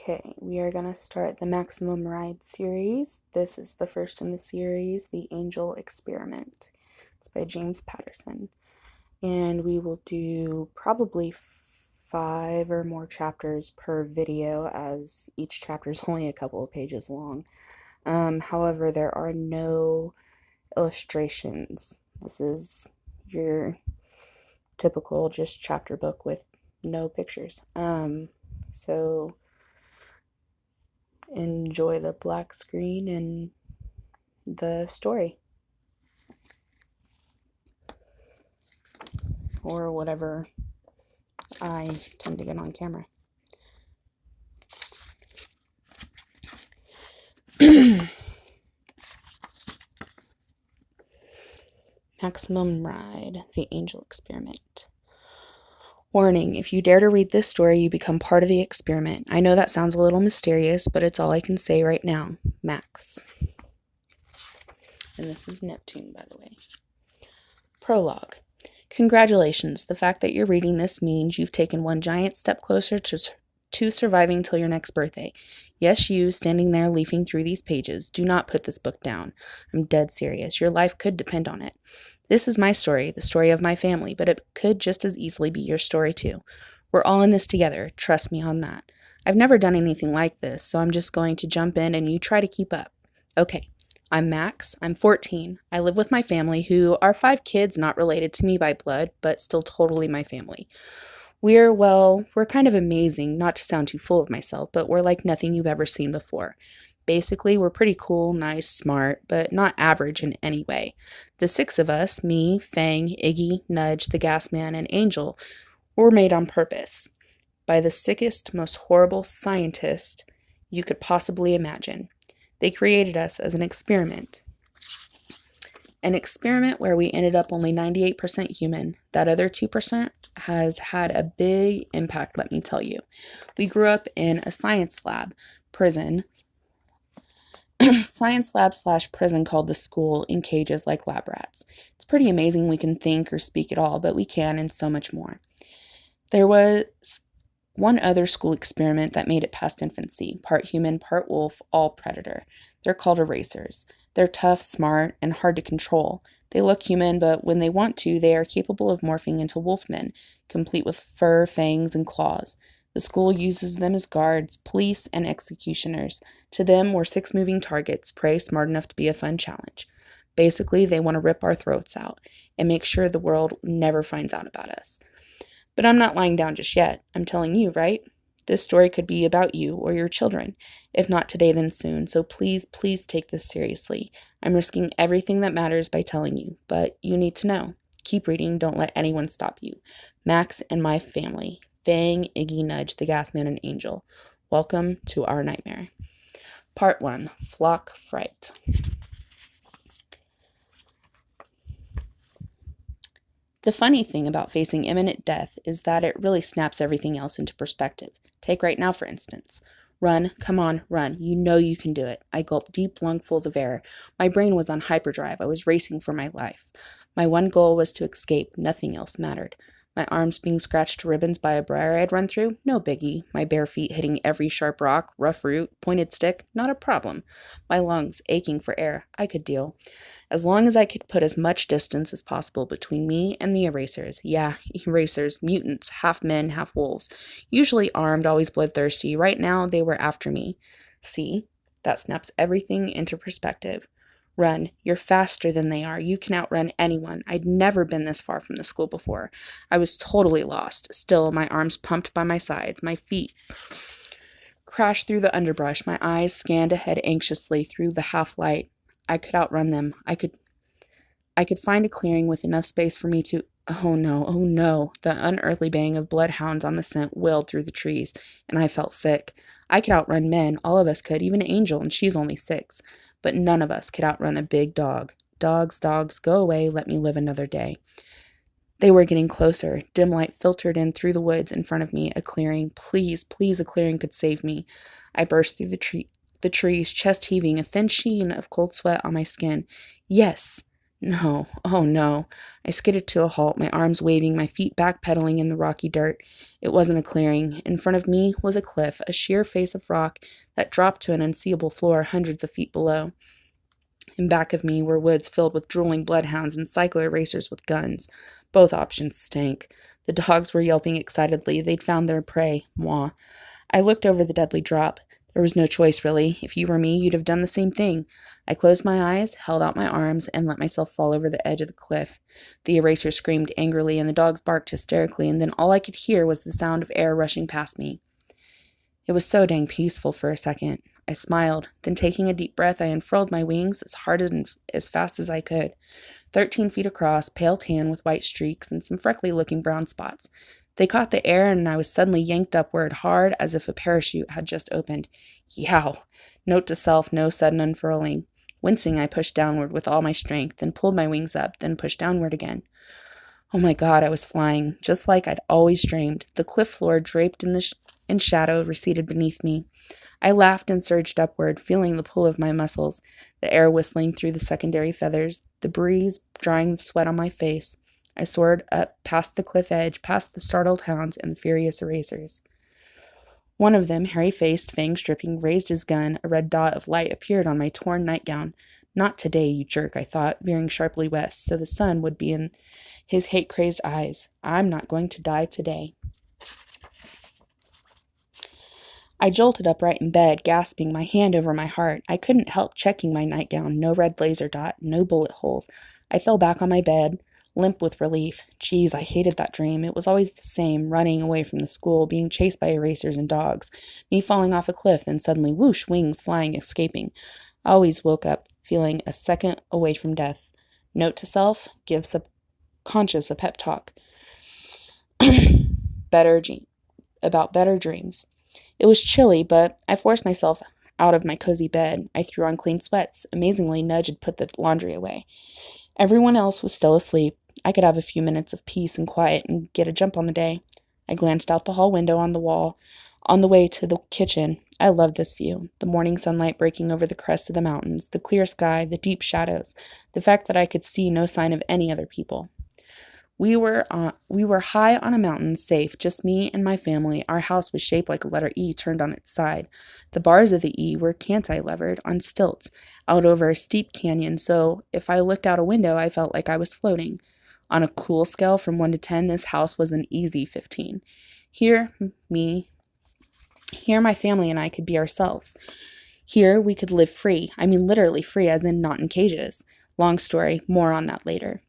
Okay, we are going to start the Maximum Ride series. This is the first in the series, The Angel Experiment. It's by James Patterson. And we will do probably 5 or more chapters per video, as each chapter is only a couple of pages long. However, there are no illustrations. This is your typical just chapter book with no pictures. So enjoy the black screen and the story, or whatever I tend to get on camera. Maximum Ride, The Angel Experiment. Warning, if you dare to read this story, you become part of the experiment. I know that sounds a little mysterious, but it's all I can say right now. Max. And this is Neptune, by the way. Prologue. Congratulations. The fact that you're reading this means you've taken one giant step closer to surviving till your next birthday. Yes, you, standing there leafing through these pages. Do not put this book down. I'm dead serious. Your life could depend on it. This is my story, the story of my family, but it could just as easily be your story too. We're all in this together. Trust me on that. I've never done anything like this, so I'm just going to jump in and you try to keep up. Okay. I'm Max. I'm 14. I live with my family, who are 5 kids not related to me by blood, but still totally my family. We're kind of amazing, not to sound too full of myself, but we're like nothing you've ever seen before. Basically, we're pretty cool, nice, smart, but not average in any way. The 6 of us, me, Fang, Iggy, Nudge, the Gas Man, and Angel, were made on purpose by the sickest, most horrible scientist you could possibly imagine. They created us as an experiment. An experiment where we ended up only 98% human. That other 2% has had a big impact, let me tell you. We grew up in a science lab, prison, science lab / prison called the school, in cages like lab rats. It's pretty amazing we can think or speak at all, but we can, and so much more. There was one other school experiment that made it past infancy, part human, part wolf, all predator. They're called erasers. They're tough, smart, and hard to control. They look human, but when they want to, they are capable of morphing into wolfmen, complete with fur, fangs, and claws. The school uses them as guards, police, and executioners. To them, we're 6 moving targets, prey smart enough to be a fun challenge. Basically, they want to rip our throats out and make sure the world never finds out about us. But I'm not lying down just yet. I'm telling you, right? This story could be about you or your children. If not today, then soon. So please, please take this seriously. I'm risking everything that matters by telling you, but you need to know. Keep reading. Don't let anyone stop you. Max and my family. Fang, Iggy, Nudge, the Gas Man, and Angel. Welcome to our nightmare. Part 1. Flock Fright. The funny thing about facing imminent death is that it really snaps everything else into perspective. Take right now, for instance. Run, come on, run. You know you can do it. I gulped deep lungfuls of air. My brain was on hyperdrive. I was racing for my life. My one goal was to escape. Nothing else mattered. My arms being scratched to ribbons by a briar I'd run through? No biggie. My bare feet hitting every sharp rock, rough root, pointed stick? Not a problem. My lungs aching for air? I could deal. As long as I could put as much distance as possible between me and the erasers. Yeah, erasers, mutants, half men, half wolves. Usually armed, always bloodthirsty. Right now, they were after me. See? That snaps everything into perspective. Run. You're faster than they are. You can outrun anyone. I'd never been this far from the school before. I was totally lost. Still, my arms pumped by my sides. My feet crashed through the underbrush. My eyes scanned ahead anxiously through the half-light. I could outrun them. I could find a clearing with enough space for me to... Oh no. The unearthly baying of bloodhounds on the scent wailed through the trees, and I felt sick. I could outrun men. All of us could, even Angel, and she's only 6. But none of us could outrun a big dog. Dogs, go away. Let me live another day. They were getting closer. Dim light filtered in through the woods in front of me. A clearing. Please, a clearing could save me. I burst through the trees, chest heaving, a thin sheen of cold sweat on my skin. Yes! No, oh no. I skidded to a halt, my arms waving, my feet backpedaling in the rocky dirt. It wasn't a clearing. In front of me was a cliff, a sheer face of rock that dropped to an unseeable floor hundreds of feet below. In back of me were woods filled with drooling bloodhounds and psycho erasers with guns. Both options stank. The dogs were yelping excitedly. They'd found their prey. Moi. I looked over the deadly drop. There was no choice, really. If you were me, you'd have done the same thing. I closed my eyes, held out my arms, and let myself fall over the edge of the cliff. The eraser screamed angrily, and the dogs barked hysterically, and then all I could hear was the sound of air rushing past me. It was so dang peaceful for a second. I smiled. Then, taking a deep breath, I unfurled my wings as hard and as fast as I could. 13 feet across, pale tan with white streaks and some freckly-looking brown spots. They caught the air, and I was suddenly yanked upward, hard as if a parachute had just opened. Yow! Note to self, no sudden unfurling. Wincing, I pushed downward with all my strength, then pulled my wings up, then pushed downward again. Oh my God, I was flying, just like I'd always dreamed. The cliff floor, draped in shadow, receded beneath me. I laughed and surged upward, feeling the pull of my muscles, the air whistling through the secondary feathers, the breeze drying the sweat on my face. I soared up past the cliff edge, past the startled hounds and the furious erasers. One of them, hairy-faced, fangs dripping, raised his gun. A red dot of light appeared on my torn nightgown. Not today, you jerk, I thought, veering sharply west, so the sun would be in his hate-crazed eyes. I'm not going to die today. I jolted upright in bed, gasping, my hand over my heart. I couldn't help checking my nightgown. No red laser dot, no bullet holes. I fell back on my bed, limp with relief. Geez, I hated that dream. It was always the same, running away from the school, being chased by erasers and dogs, me falling off a cliff, then suddenly, whoosh, wings flying, escaping. I always woke up feeling a second away from death. Note to self, give subconscious a pep talk. About better dreams. It was chilly, but I forced myself out of my cozy bed. I threw on clean sweats. Amazingly, Nudge had put the laundry away. Everyone else was still asleep. I could have a few minutes of peace and quiet and get a jump on the day. I glanced out the hall window on the wall. On the way to the kitchen, I loved this view. The morning sunlight breaking over the crest of the mountains, the clear sky, the deep shadows, the fact that I could see no sign of any other people. We were high on a mountain, safe, just me and my family. Our house was shaped like a letter E turned on its side. The bars of the E were cantilevered on stilts out over a steep canyon, so if I looked out a window, I felt like I was floating. On a cool scale from 1 to 10, this house was an easy 15. Here, my family and I could be ourselves. Here, we could live free. I mean, literally free, as in not in cages. Long story, more on that later.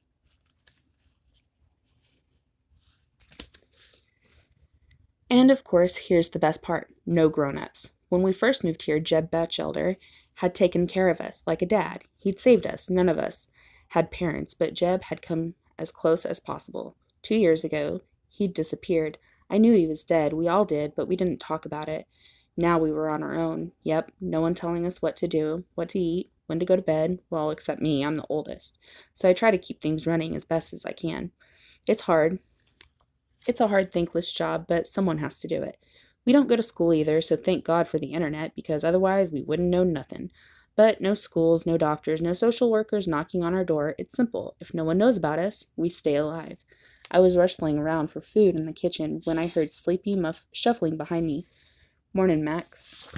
And of course, here's the best part. No grown-ups. When we first moved here, Jeb Batchelder had taken care of us, like a dad. He'd saved us. None of us had parents, but Jeb had come as close as possible. 2 years ago, he'd disappeared. I knew he was dead. We all did, but we didn't talk about it. Now we were on our own. Yep, no one telling us what to do, what to eat, when to go to bed. Well, except me, I'm the oldest. So I try to keep things running as best as I can. It's hard. It's a hard, thankless job, but someone has to do it. We don't go to school either, so thank God for the internet, because otherwise we wouldn't know nothing. But no schools, no doctors, no social workers knocking on our door. It's simple. If no one knows about us, we stay alive. I was rustling around for food in the kitchen when I heard sleepy Muff shuffling behind me. Mornin', Max.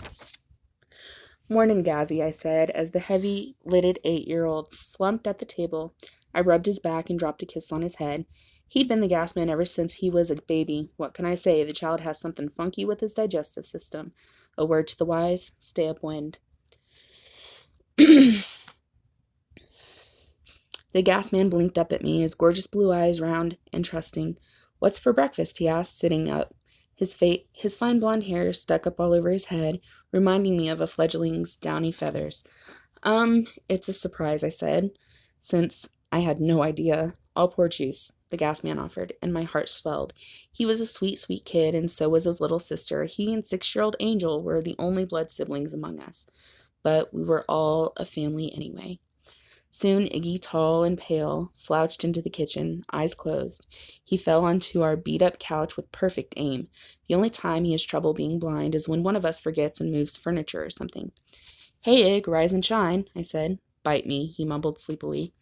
Mornin', Gazzy, I said, as the heavy-lidded 8-year-old slumped at the table. I rubbed his back and dropped a kiss on his head. He'd been the gas man ever since he was a baby. What can I say? The child has something funky with his digestive system. A word to the wise, stay upwind. The gas man blinked up at me, his gorgeous blue eyes round and trusting. What's for breakfast? He asked, sitting up. His fine blonde hair stuck up all over his head, reminding me of a fledgling's downy feathers. It's a surprise, I said, since I had no idea. I'll pour juice, the gas man offered, and my heart swelled. He was a sweet, sweet kid, and so was his little sister. He and 6-year-old Angel were the only blood siblings among us. But we were all a family anyway. Soon Iggy, tall and pale, slouched into the kitchen, eyes closed. He fell onto our beat-up couch with perfect aim. The only time he has trouble being blind is when one of us forgets and moves furniture or something. Hey, Ig, rise and shine, I said. Bite me, he mumbled sleepily.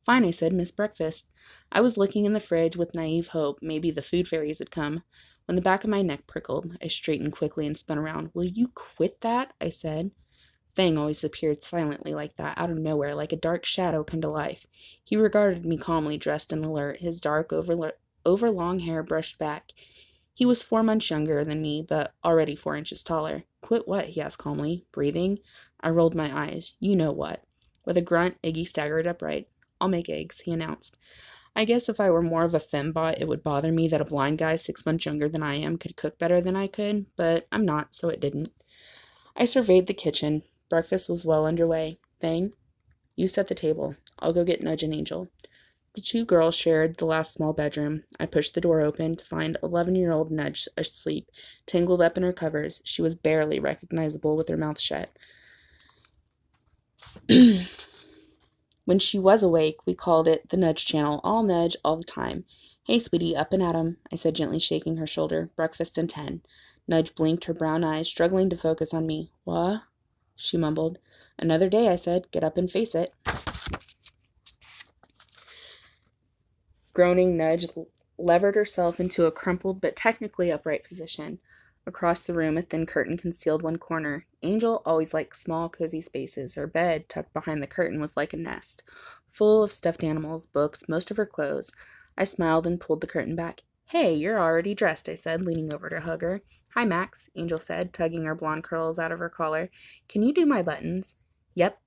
Fine, I said, miss breakfast. I was looking in the fridge with naive hope maybe the food fairies had come. When the back of my neck prickled, I straightened quickly and spun around. Will you quit that? I said. Fang always appeared silently like that, out of nowhere, like a dark shadow come to life. He regarded me calmly, dressed and alert, his dark, overlong hair brushed back. He was 4 months younger than me, but already 4 inches taller. Quit what? He asked calmly. Breathing? I rolled my eyes. You know what. With a grunt, Iggy staggered upright. I'll make eggs, he announced. I guess if I were more of a fembot, it would bother me that a blind guy 6 months younger than I am could cook better than I could, but I'm not, so it didn't. I surveyed the kitchen. Breakfast was well underway. Fang, you set the table. I'll go get Nudge and Angel. The two girls shared the last small bedroom. I pushed the door open to find 11-year-old Nudge asleep, tangled up in her covers. She was barely recognizable with her mouth shut. When she was awake, we called it the Nudge Channel. All Nudge, all the time. Hey, sweetie, up and at 'em, I said, gently shaking her shoulder. Breakfast in 10. Nudge blinked her brown eyes, struggling to focus on me. What? She mumbled. Another day, I said. Get up and face it. Groaning, Nudge levered herself into a crumpled but technically upright position. Across the room, a thin curtain concealed one corner. Angel always liked small, cozy spaces. Her bed, tucked behind the curtain, was like a nest, full of stuffed animals, books, most of her clothes. I smiled and pulled the curtain back. Hey, you're already dressed, I said, leaning over to hug her. Hi, Max, Angel said, tugging her blonde curls out of her collar. Can you do my buttons? Yep.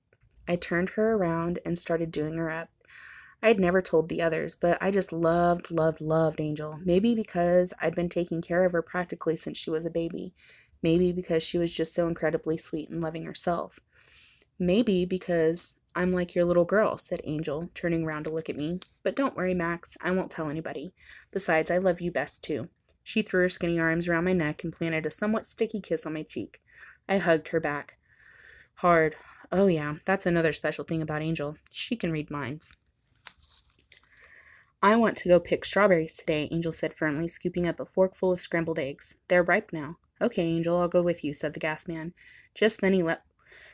I turned her around and started doing her up. I had never told the others, but I just loved Angel. Maybe because I'd been taking care of her practically since she was a baby. Maybe because she was just so incredibly sweet and loving herself. Maybe because I'm like your little girl, said Angel, turning round to look at me. But don't worry, Max, I won't tell anybody. Besides, I love you best, too. She threw her skinny arms around my neck and planted a somewhat sticky kiss on my cheek. I hugged her back. Hard. Oh, yeah, that's another special thing about Angel. She can read minds. I want to go pick strawberries today, Angel said firmly, scooping up a forkful of scrambled eggs. They're ripe now. Okay, Angel, I'll go with you, said the gas man. Just then he let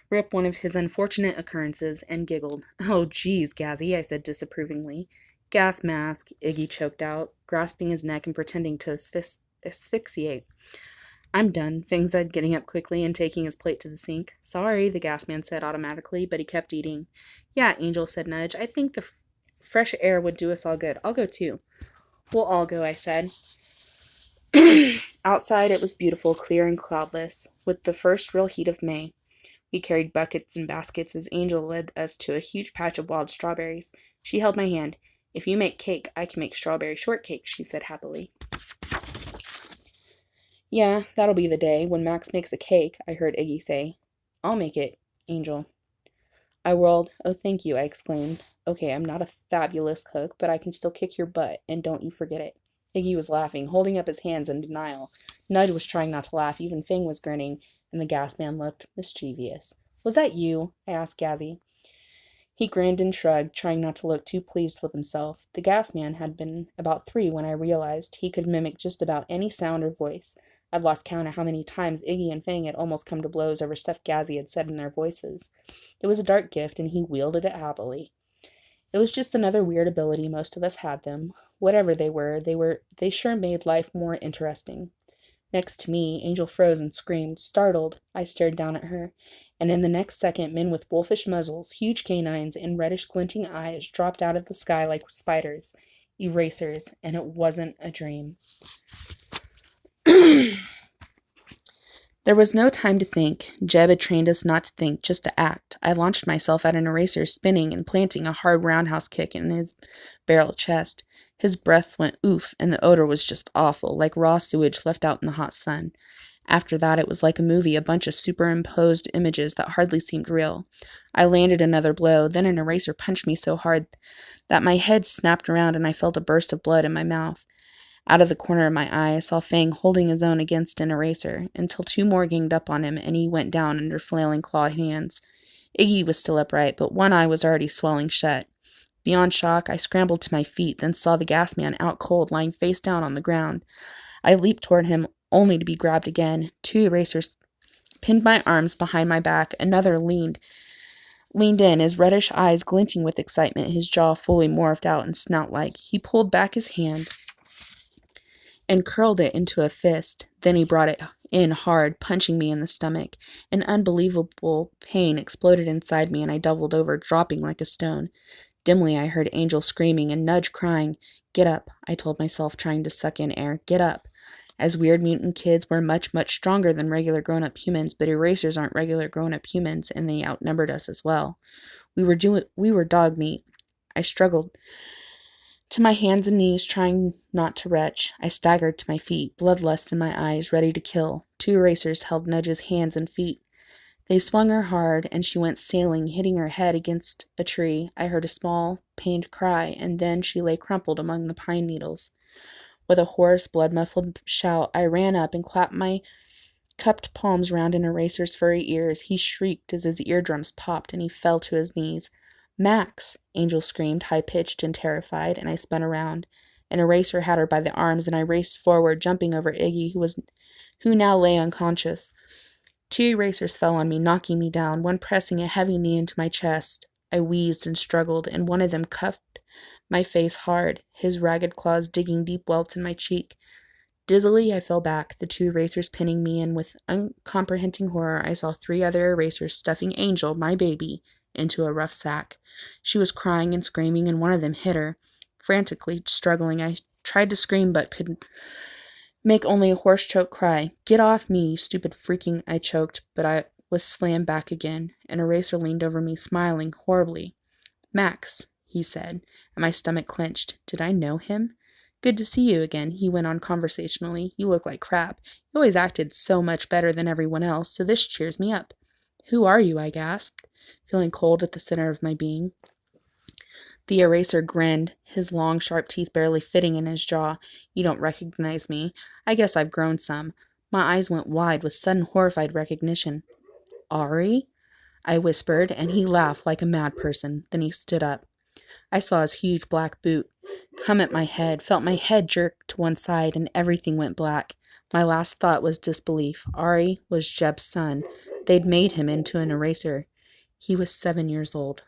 rip one of his unfortunate occurrences and giggled. Oh, geez, Gazzy, I said disapprovingly. Gas mask, Iggy choked out, grasping his neck and pretending to asphyxiate. I'm done, Fang said, getting up quickly and taking his plate to the sink. Sorry, the gas man said automatically, but he kept eating. Yeah, Angel, said Nudge, I think the fresh air would do us all good. I'll go too. We'll all go, I said. Outside it was beautiful, clear and cloudless, with the first real heat of May. We carried buckets and baskets as Angel led us to a huge patch of wild strawberries. She held my hand. If you make cake, I can make strawberry shortcake, she said happily. Yeah, that'll be the day, when Max makes a cake, I heard Iggy say. I'll make it, Angel. I whirled. Oh, thank you, I exclaimed. Okay, I'm not a fabulous cook, but I can still kick your butt, and don't you forget it. Iggy was laughing, holding up his hands in denial. Nudge was trying not to laugh, even Fang was grinning, and the gas man looked mischievous. Was that you? I asked Gazzy. He grinned and shrugged, trying not to look too pleased with himself. The gas man had been about 3 when I realized he could mimic just about any sound or voice. I'd lost count of how many times Iggy and Fang had almost come to blows over stuff Gazzy had said in their voices. It was a dark gift, and he wielded it happily. It was just another weird ability. Most of us had them. Whatever they sure made life more interesting. Next to me, Angel froze and screamed. Startled, I stared down at her, and in the next second men with wolfish muzzles, huge canines, and reddish glinting eyes dropped out of the sky like spiders, erasers, and it wasn't a dream. There was no time to think. Jeb had trained us not to think, just to act. I launched myself at an eraser, spinning and planting a hard roundhouse kick in his barrel chest. His breath went oof, and the odor was just awful, like raw sewage left out in the hot sun. After that, it was like a movie, a bunch of superimposed images that hardly seemed real. I landed another blow, then an eraser punched me so hard that my head snapped around and I felt a burst of blood in my mouth. Out of the corner of my eye, I saw Fang holding his own against an eraser, until 2 more ganged up on him, and he went down under flailing clawed hands. Iggy was still upright, but one eye was already swelling shut. Beyond shock, I scrambled to my feet, then saw the gas man out cold, lying face down on the ground. I leaped toward him, only to be grabbed again. 2 erasers pinned my arms behind my back. Another leaned leaned in, his reddish eyes glinting with excitement, his jaw fully morphed out and snout-like. He pulled back his hand and curled it into a fist. Then he brought it in hard, punching me in the stomach. An unbelievable pain exploded inside me, and I doubled over, dropping like a stone. Dimly I heard Angel screaming and Nudge crying. "Get up," I told myself, trying to suck in air. "Get up." As weird mutant kids, we're much, much stronger than regular grown-up humans, but erasers aren't regular grown-up humans, and they outnumbered us as well. We were dog meat. I struggled to my hands and knees, trying not to retch. I staggered to my feet, bloodlust in my eyes, ready to kill. Two erasers held Nudge's hands and feet. They swung her hard, and she went sailing, hitting her head against a tree. I heard a small, pained cry, and then she lay crumpled among the pine needles. With a hoarse, blood-muffled shout, I ran up and clapped my cupped palms round an eraser's furry ears. He shrieked as his eardrums popped, and he fell to his knees. "Max!" Angel screamed, high-pitched and terrified, and I spun around. An eraser had her by the arms, and I raced forward, jumping over Iggy, who now lay unconscious. Two erasers fell on me, knocking me down, one pressing a heavy knee into my chest. I wheezed and struggled, and one of them cuffed my face hard, his ragged claws digging deep welts in my cheek. Dizzily, I fell back, the two erasers pinning me, and with uncomprehending horror, I saw three other erasers stuffing Angel, my baby, into a rough sack. She was crying and screaming, and one of them hit her. Frantically struggling, I tried to scream, but could make only a hoarse choke cry. "Get off me, you stupid freaking," I choked, but I was slammed back again. An eraser leaned over me, smiling horribly. "Max," he said, and my stomach clenched. Did I know him? "Good to see you again," he went on conversationally. "You look like crap. You always acted so much better than everyone else, so this cheers me up." "Who are you?" I gasped, feeling cold at the center of my being. The eraser grinned, his long, sharp teeth barely fitting in his jaw. "You don't recognize me. I guess I've grown some." My eyes went wide with sudden horrified recognition. "Ari?" I whispered, and he laughed like a mad person. Then he stood up. I saw his huge black boot come at my head, felt my head jerk to one side, and everything went black. My last thought was disbelief. Ari was Jeb's son. They'd made him into an eraser. He was 7 years old.